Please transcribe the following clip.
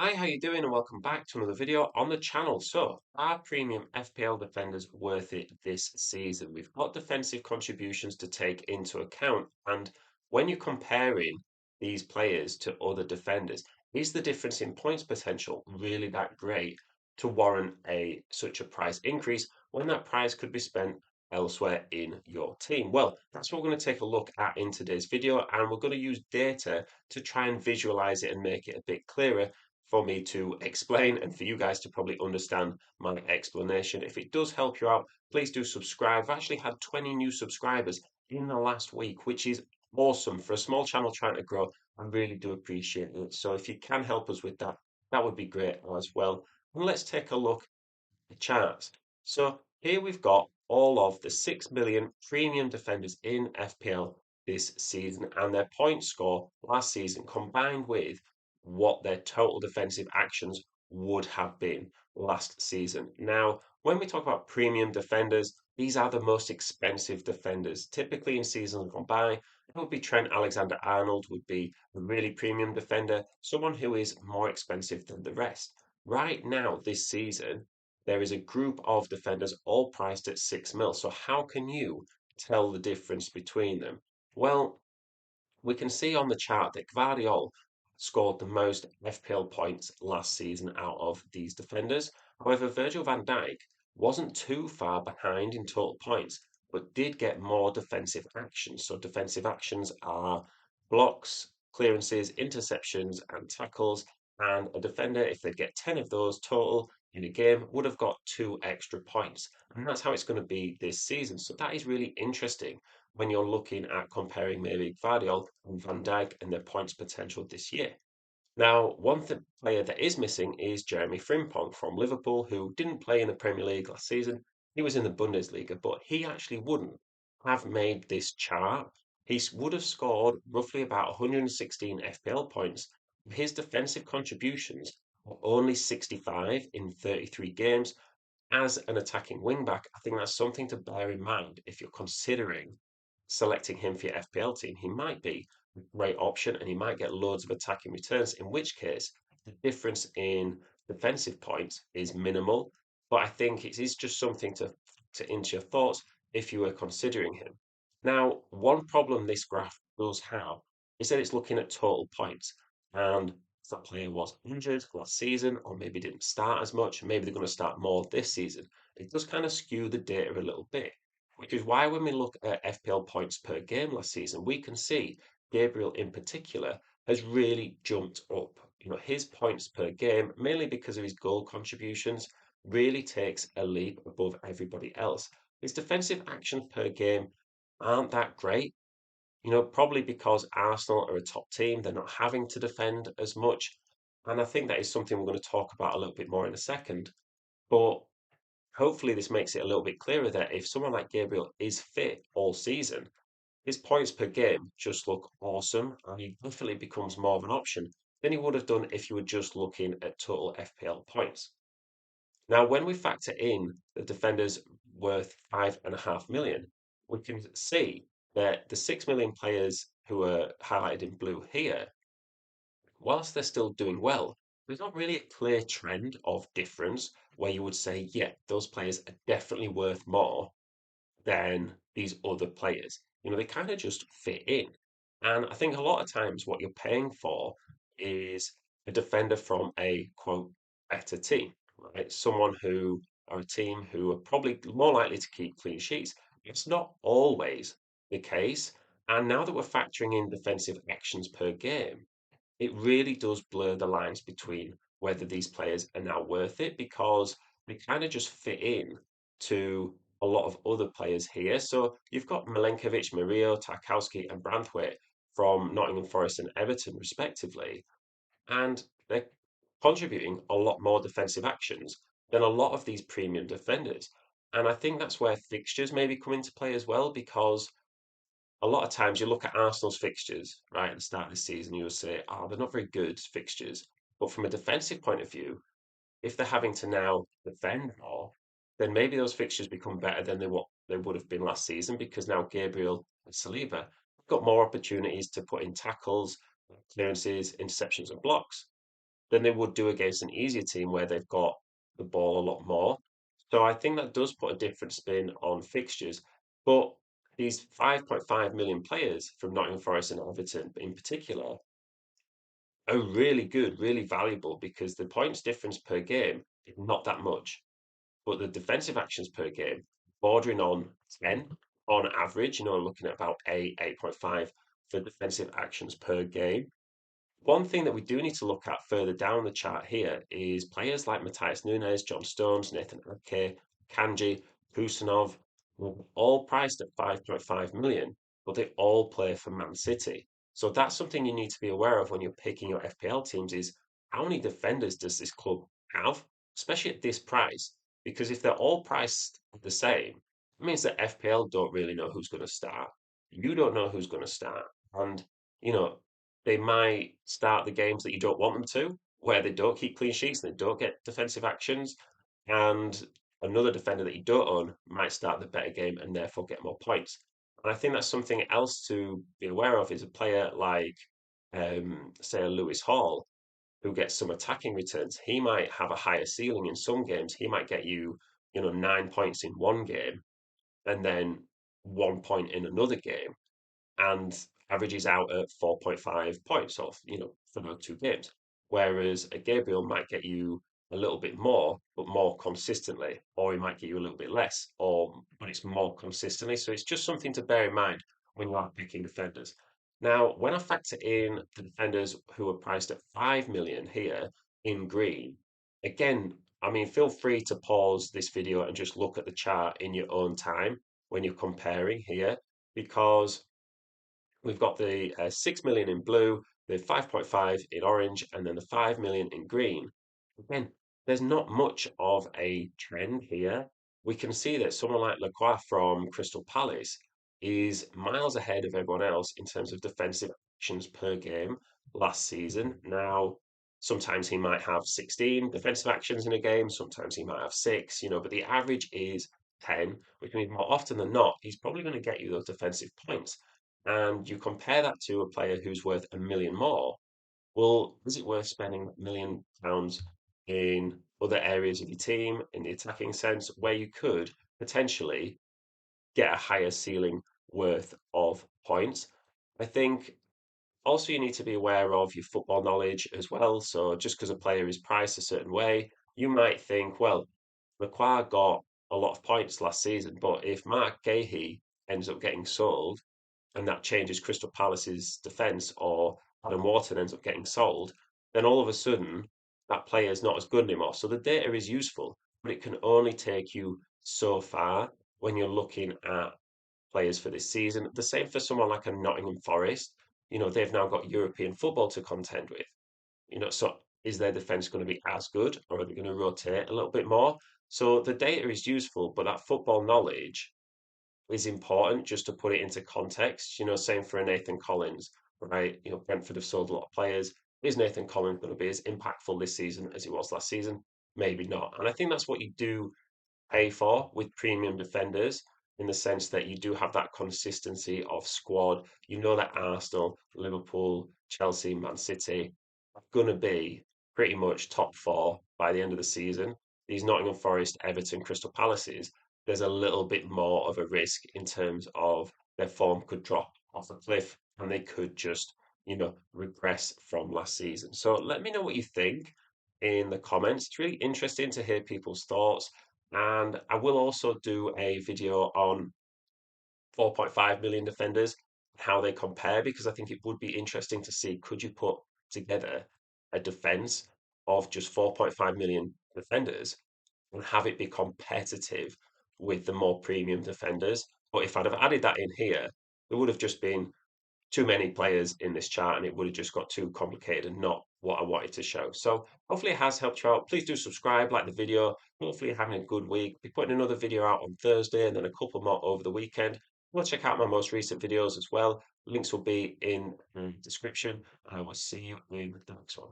Hi, how you doing? And welcome back to another video on the channel. So, are premium FPL defenders worth it this season? We've got defensive contributions to take into account, and when you're comparing these players to other defenders, is the difference in points potential really that great to warrant a such a price increase when that price could be spent elsewhere in your team? Well, that's what we're going to take a look at in today's video, and we're going to use data to try and visualize it and make it a bit clearer for me to explain and for you guys to probably understand my explanation. If it does help you out, please do subscribe. I've actually had 20 new subscribers in the last week, which is awesome for a small channel trying to grow. I really do appreciate it. So if you can help us with that, that would be great as well. And let's take a look at the charts. So here we've got all of the 6 million premium defenders in FPL this season and their point score last season combined with what their total defensive actions would have been last season. Now, when we talk about premium defenders, these are the most expensive defenders. Typically in seasons gone by, it would be Trent Alexander-Arnold would be a really premium defender, someone who is more expensive than the rest. Right now, this season, there is a group of defenders all priced at 6 mil. So how can you tell the difference between them? Well, we can see on the chart that Gvardiol scored the most FPL points last season out of these defenders. However, Virgil van Dijk wasn't too far behind in total points, but did get more defensive actions. So defensive actions are blocks, clearances, interceptions, and tackles. And a defender, if they get 10 of those total in a game, would have got 2 extra points. And that's how it's going to be this season. So that is really interesting when you're looking at comparing maybe Gvardiol and Van Dijk and their points potential this year. Now, player that is missing is Jeremy Frimpong from Liverpool, who didn't play in the Premier League last season. He was in the Bundesliga, but he actually wouldn't have made this chart. Would have scored roughly about 116 FPL points. His defensive contributions were only 65 in 33 games, as an attacking wing back. I think that's something to bear in mind if you're considering selecting him for your FPL team. He might be a great option and he might get loads of attacking returns, in which case the difference in defensive points is minimal. But I think it is just something to into your thoughts if you were considering him. Now, one problem this graph does have is that it's looking at total points. And if that player was injured last season, or maybe didn't start as much, maybe they're going to start more this season, it does kind of skew the data a little bit. Which is why when we look at FPL points per game last season, we can see Gabriel in particular has really jumped up. His points per game, mainly because of his goal contributions, really takes a leap above everybody else. His defensive actions per game aren't that great, probably because Arsenal are a top team. They're not having to defend as much. And I think that is something we're going to talk about a little bit more in a second. But hopefully, this makes it a little bit clearer that if someone like Gabriel is fit all season, his points per game just look awesome and he definitely becomes more of an option than he would have done if you were just looking at total FPL points. Now, when we factor in the defenders worth 5.5 million, we can see that the 6 million players who are highlighted in blue here, whilst they're still doing well, there's not really a clear trend of difference where you would say, yeah, those players are definitely worth more than these other players. They kind of just fit in. And I think a lot of times what you're paying for is a defender from a quote better team, right? Someone who are a team who are probably more likely to keep clean sheets. It's not always the case. And now that we're factoring in defensive actions per game, it really does blur the lines between whether these players are now worth it because they kind of just fit in to a lot of other players here. So you've got Milenkovic, Murillo, Tarkowski, and Branthwaite from Nottingham Forest and Everton, respectively, and they're contributing a lot more defensive actions than a lot of these premium defenders. And I think that's where fixtures maybe come into play as well, because a lot of times you look at Arsenal's fixtures, right, at the start of the season, you will say, oh, they're not very good fixtures. But from a defensive point of view, if they're having to now defend more, then maybe those fixtures become better than what they would have been last season because now Gabriel and Saliba have got more opportunities to put in tackles, clearances, interceptions, and blocks. than they would do against an easier team where they've got the ball a lot more. So I think that does put a different spin on fixtures. But these 5.5 million players from Nottingham Forest and Everton in particular are really good, really valuable because the points difference per game is not that much, but the defensive actions per game bordering on 10 on average, looking at about 8, 8.5 for defensive actions per game. One thing that we do need to look at further down the chart here is players like Matthias Nunes, John Stones, Nathan Ake, Kanji, Kusanov, were all priced at 5.5 million, but they all play for Man City. So that's something you need to be aware of when you're picking your FPL teams is how many defenders does this club have, especially at this price? Because if they're all priced the same, it means that FPL don't really know who's going to start. You don't know who's going to start. And, you know, they might start the games that you don't want them to, where they don't keep clean sheets and they don't get defensive actions. And another defender that you don't own might start the better game and therefore get more points. And I think that's something else to be aware of is a player like, say, a Lewis Hall, who gets some attacking returns. He might have a higher ceiling in some games. He might get you, 9 points in one game and then 1 point in another game and averages out at 4.5 points off, for those two games. Whereas a Gabriel might get you a little bit more, but more consistently, or he might get you a little bit less, or but it's more consistently. So it's just something to bear in mind when you are picking defenders. Now, when I factor in the defenders who are priced at 5 million here in green, again, I mean, feel free to pause this video and just look at the chart in your own time when you're comparing here, because we've got the 6 million in blue, the 5.5 in orange, and then the 5 million in green. Again, there's not much of a trend here. We can see that someone like Lacroix from Crystal Palace is miles ahead of everyone else in terms of defensive actions per game last season. Now, sometimes he might have 16 defensive actions in a game, sometimes he might have six, but the average is 10, which means more often than not, he's probably going to get you those defensive points. And you compare that to a player who's worth a million more, well, is it worth spending £1 million in other areas of your team in the attacking sense where you could potentially get a higher ceiling worth of points? I think also you need to be aware of your football knowledge as well. So just because a player is priced a certain way, you might think, well, McQuarrie got a lot of points last season, but if Mark Gahey ends up getting sold, and that changes Crystal Palace's defence, or Adam Wharton ends up getting sold, then all of a sudden that player is not as good anymore. So the data is useful, but it can only take you so far when you're looking at players for this season. The same for someone like a Nottingham Forest. They've now got European football to contend with. So is their defence going to be as good, or are they going to rotate a little bit more? So the data is useful, but that football knowledge is important just to put it into context. Same for a Nathan Collins, right? Brentford have sold a lot of players. Is Nathan Collins going to be as impactful this season as he was last season? Maybe not. And I think that's what you do pay for with premium defenders in the sense that you do have that consistency of squad. You know that Arsenal, Liverpool, Chelsea, Man City are going to be pretty much top four by the end of the season. These Nottingham Forest, Everton, Crystal Palaces, there's a little bit more of a risk in terms of their form could drop off a cliff and they could just, regress from last season. So let me know what you think in the comments. It's really interesting to hear people's thoughts. And I will also do a video on 4.5 million defenders, how they compare, because I think it would be interesting to see could you put together a defense of just 4.5 million defenders and have it be competitive with the more premium defenders. But if I'd have added that in here, there would have just been too many players in this chart and it would have just got too complicated and not what I wanted to show. So hopefully it has helped you out. Please do subscribe, like the video. Hopefully you're having a good week. Be putting another video out on Thursday and then a couple more over the weekend. Go check out my most recent videos as well. Links will be in the description. I will see you in the next one.